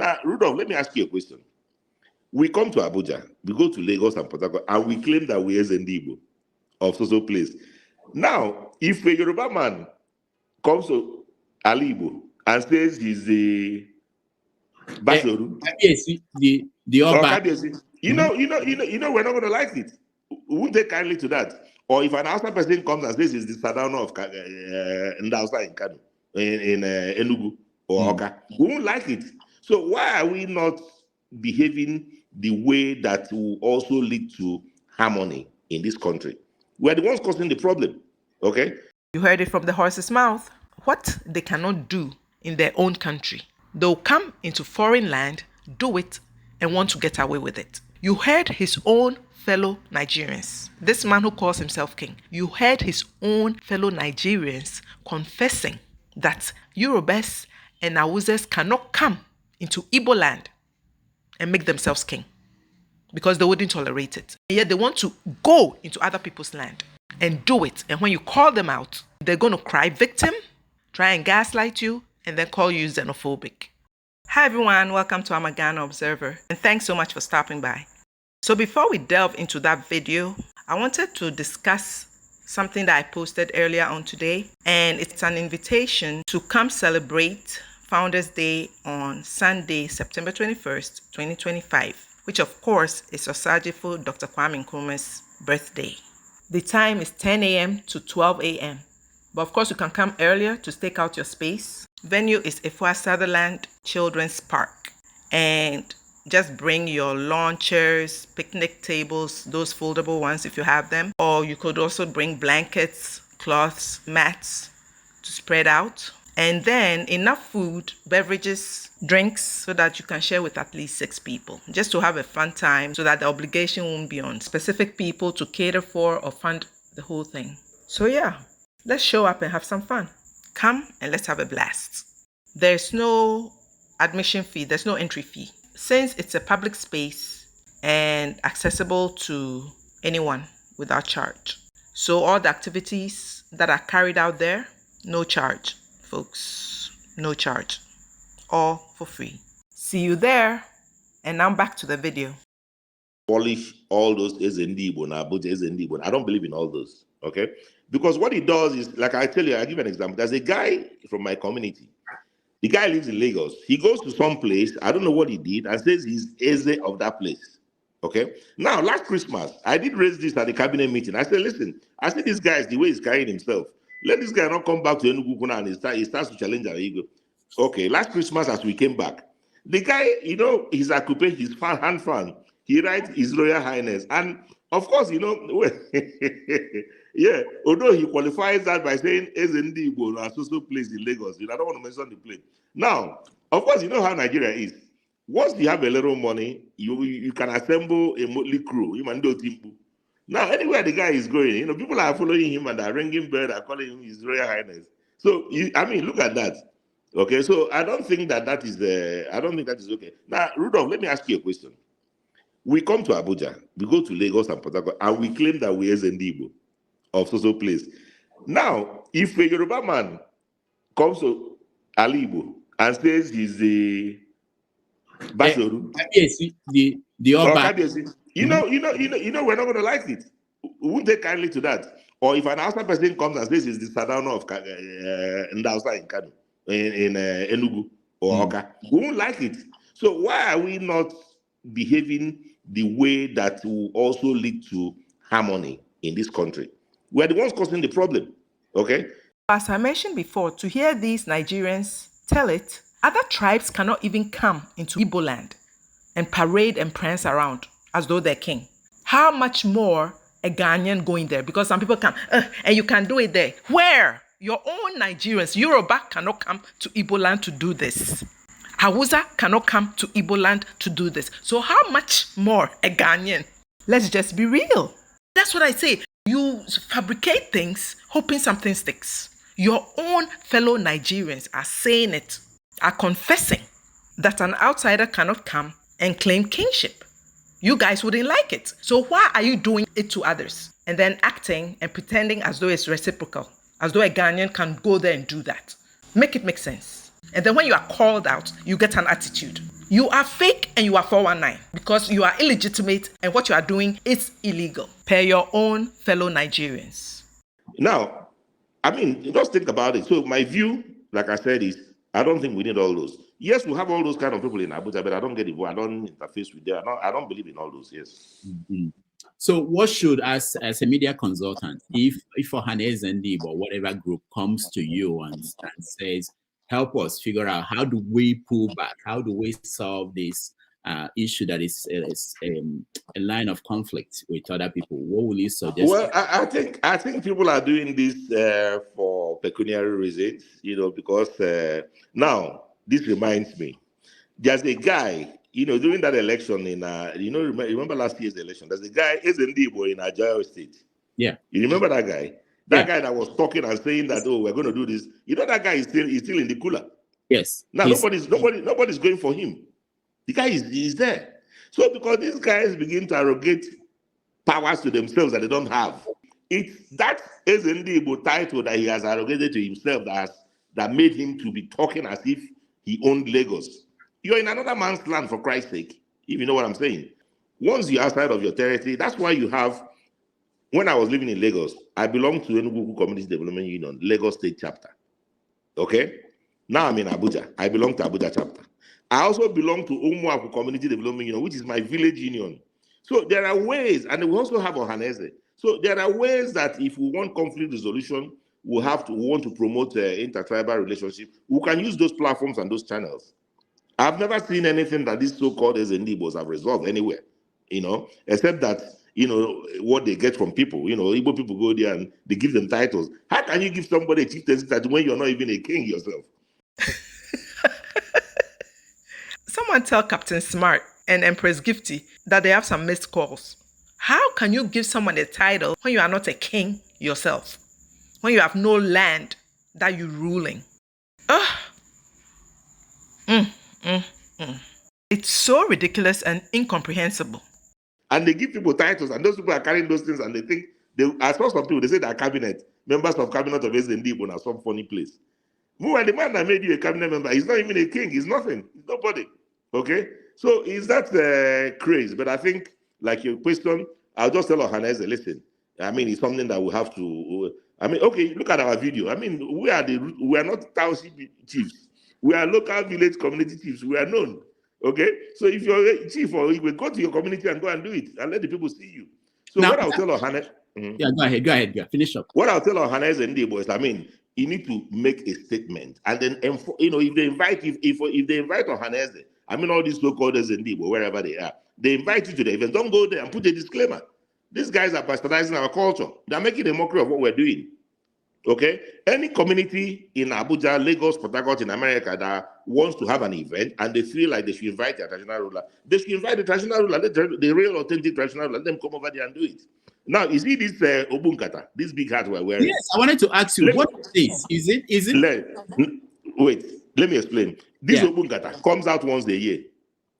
Now, Rudolph, let me ask you a question. We come to Abuja, we go to Lagos and Port Harcourt, and we claim that we are Zendibo of so place. Now, if a Yoruba man comes to Alibo and says he's a Bashoru, yes, the Oba. we're not going to like it. We won't take kindly to that. Or if an outside person comes and says he's the Sadano of Ndausa in Kano, in Enugu or Oka, we won't like it. So why are we not behaving the way that will also lead to harmony in this country? We're the ones causing the problem, okay? You heard it from the horse's mouth. What they cannot do in their own country, they'll come into foreign land, do it, and want to get away with it. You heard his own fellow Nigerians. This man who calls himself king, you heard his own fellow Nigerians confessing that Yorubas and Awuzes cannot come into Igbo land and make themselves king because they wouldn't tolerate it. And yet they want to go into other people's land and do it. And when you call them out, they're going to cry victim, try and gaslight you, and then call you xenophobic. Hi everyone, welcome to Ghana Observer, and thanks so much for stopping by. So before we delve into that video, I wanted to discuss something that I posted earlier on today, and it's an invitation to come celebrate Founders Day on Sunday, September 21st, 2025, which of course is Osajifo Dr. Kwame Nkrumah's birthday. The time is 10 a.m. to 12 a.m. But of course you can come earlier to stake out your space. Venue is EFUA Sutherland Children's Park. And just bring your lawn chairs, picnic tables, those foldable ones if you have them. Or you could also bring blankets, cloths, mats to spread out. And then enough food, beverages, drinks so that you can share with at least 6 people. Just to have a fun time so that the obligation won't be on specific people to cater for or fund the whole thing. So yeah, let's show up and have some fun. Come and let's have a blast. There's no admission fee, there's no entry fee. Since it's a public space and accessible to anyone without charge. So all the activities that are carried out there, no charge, folks, no charge, all for free. See you there. And now back to the video. Abolish all those Ezendibo and Abuja Ezendibo. I don't believe in all those, okay? Because what it does is, like I tell you, I give an example. There's a guy from my community. The guy lives in Lagos. He goes to some place, I don't know what he did, and says he's Eze of that place. Okay? Now, last Christmas, I did raise this at the cabinet meeting. I said, listen, I see this guy is the way he's carrying himself. Let this guy not come back to Enugu Kuna and he starts to challenge our ego. Okay, last Christmas as we came back, the guy, his occupation, his hand fan, he writes His Royal Highness. And of course, yeah, although he qualifies that by saying SND Igbo or so place in Lagos, I don't want to mention the place. Now, of course, you know how Nigeria is. Once you have a little money, you can assemble a motley crew. Now, anywhere the guy is going, people are following him and are ringing bell, are calling him His Royal Highness. So, look at that. Okay, so I don't think that is okay. Now, Rudolph, let me ask you a question. We come to Abuja, we go to Lagos and Port Harcourt, and we claim that we are Zendibo of so place. Now, if a Yoruba man comes to Alibo and says he's a Bashoru, yes, the Oba. we're not going to like it. We won't take kindly to that. Or if an outside person comes and says he's the Sadano of Ndausa in Kano, in Enugu or Oka, we won't like it. So why are we not behaving the way that will also lead to harmony in this country? We're the ones causing the problem, okay? As I mentioned before, to hear these Nigerians tell it, other tribes cannot even come into Igbo land and parade and prance around as though they're king. How much more a Ghanaian going there? Because some people come, and you can do it there. Where? Your own Nigerians, Yoruba cannot come to Igbo land to do this. Hausa cannot come to Igbo land to do this. So how much more a Ghanaian? Let's just be real. That's what I say. You fabricate things hoping something sticks. Your own fellow Nigerians are saying it, are confessing that an outsider cannot come and claim kingship. You guys wouldn't like it. So why are you doing it to others? And then acting and pretending as though it's reciprocal, as though a Ghanaian can go there and do that. Make it make sense. And then when you are called out, you get an attitude. You are fake and you are 419 because you are illegitimate and what you are doing is illegal per your own fellow Nigerians. Now, I mean, just think about it. So my view, like I said, is I don't think we need all those. Yes, we have all those kind of people in Abuja, but I don't get involved. I don't interface with them. I don't believe in all those. Yes. Mm-hmm. So what should, as a media consultant, if Ohanaeze Ndigbo or whatever group comes to you and says, help us figure out how do we pull back? How do we solve this issue that is a line of conflict with other people? What will you suggest? Well, I think people are doing this for pecuniary reasons, because now this reminds me. There's a guy, during that election in, remember last year's election, there's a guy, Ndigbo in Ajao State. Yeah. You remember that guy? That guy that was talking and saying that, oh, we're going to do this. That guy is still in the cooler. Yes. Now, nobody's going for him. The guy is there. So because these guys begin to arrogate powers to themselves that they don't have, it's that Ndigbo title that he has arrogated to himself that made him to be talking as if he owned Lagos. You're in another man's land, for Christ's sake, if you know what I'm saying. Once you're outside of your territory, that's why you have, when I was living in Lagos, I belonged to Enugu Community Development Union, Lagos State Chapter. Okay? Now I'm in Abuja. I belong to Abuja Chapter. I also belong to Umuaku Community Development Union, which is my village union. So there are ways, and we also have Ohanaeze. So there are ways that if we want conflict resolution, we want to promote intertribal relationship, we can use those platforms and those channels. I've never seen anything that these so-called Ndigbos have resolved anywhere, except that, what they get from people. Igbo people go there and they give them titles. How can you give somebody a chieftaincy title when you're not even a king yourself? Someone tell Captain Smart and Empress Gifty that they have some missed calls. How can you give someone a title when you are not a king yourself? When you have no land that you're ruling? It's so ridiculous and incomprehensible. And they give people titles, and those people are carrying those things, and they think, I saw some people, they say they're cabinet, members of cabinet of Ndigbo in some funny place. When the man that made you a cabinet member, he's not even a king, he's nothing, he's nobody. Okay? So is that crazy? But I think, like your question, I'll just tell Ohanaeze, listen, I mean, it's something that we have to, okay, look at our video. I mean, we are not township chiefs. We are local village community chiefs. We are known. Okay? So if you're a chief, or you will go to your community and go and do it and let the people see you. So now, what I'll tell Ohanaeze... Yeah, go ahead. Finish up. What I'll tell Ohanaeze Ndigbo is, you need to make a statement. And then, if they invite Ohanaeze, all these so-called Ndigbo, wherever they are, they invite you to the event. Don't go there and put a disclaimer. These guys are bastardizing our culture. They're making a mockery of what we're doing. Okay? Any community in Abuja, Lagos, Port Harcourt, in America that wants to have an event and they feel like they should invite their traditional ruler, they should invite the traditional ruler, the real authentic traditional ruler, let them come over there and do it. Now, you see this Obunkata, this big hat we're wearing? Yes, I wanted to ask you, what is this? Is it? Wait, let me explain. This Obunkata comes out once a year.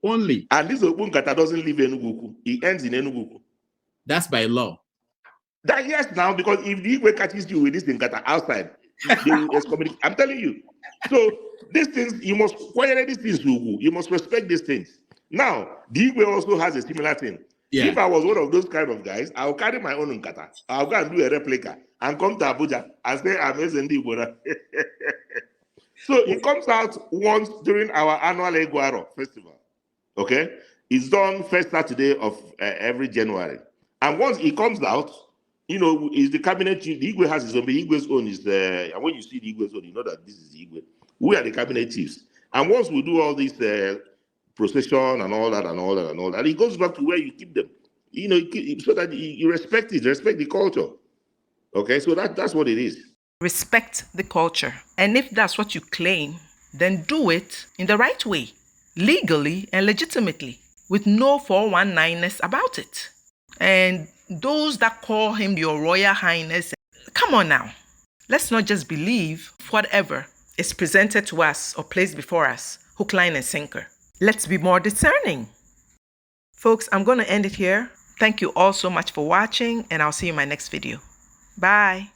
Only? And this Obunkata doesn't live in Enugu. He ends in Enugu. That's by law. That yes, now, because if the Igwe catches you with this Nkata outside, they will excommunicate. I'm telling you. So these things, you must acquire these things, you must respect these things. Now, the Igwe also has a similar thing. Yeah. If I was one of those kind of guys, I'll carry my own Nkata. I'll go and do a replica and come to Abuja and say I'm Ndigbo. So it comes out once during our annual Eguaro festival. Okay? It's done first Saturday of every January. And once it comes out, is the cabinet chief. The Igwe has his own, the Igwe's own is and when you see the Igwe's own, you know that this is the Igwe. We are the cabinet chiefs. And once we do all this procession and all that, it goes back to where you keep them. So that you respect it, respect the culture. Okay, so that's what it is. Respect the culture. And if that's what you claim, then do it in the right way, legally and legitimately, with no 419ness about it. And those that call him your Royal Highness, come on now. Let's not just believe whatever is presented to us or placed before us, hook, line, and sinker. Let's be more discerning. Folks, I'm going to end it here. Thank you all so much for watching, and I'll see you in my next video. Bye.